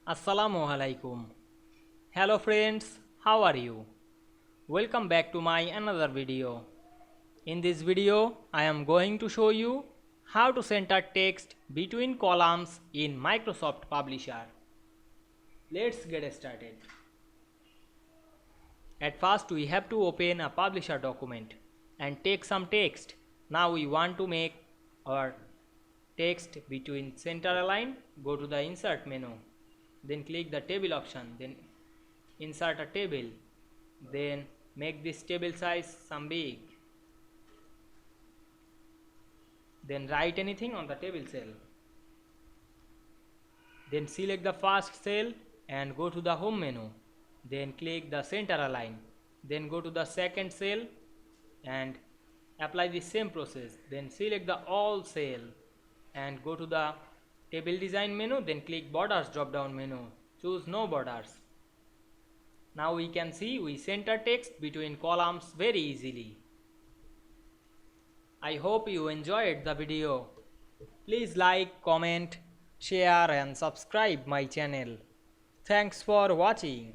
Assalamu Walaikum. Hello friends, how are you? Welcome back to my another video. In this video, I am going to show you how to center text between columns in Microsoft Publisher. Let's get started. At first, we have to open a Publisher document and take some text. Now we want to make our text between center align. Go to the Insert menu. Then click the table option, then insert a table, then make this table size some big, then write anything on the table cell, then select the first cell and go to the home menu, then click the center align, then go to the second cell and apply the same process, then select the all cell and go to the table design menu, then click borders drop down menu, choose no borders. Now we can see we center text between columns very easily. I hope you enjoyed the video. Please like, comment, share and subscribe my channel. Thanks for watching.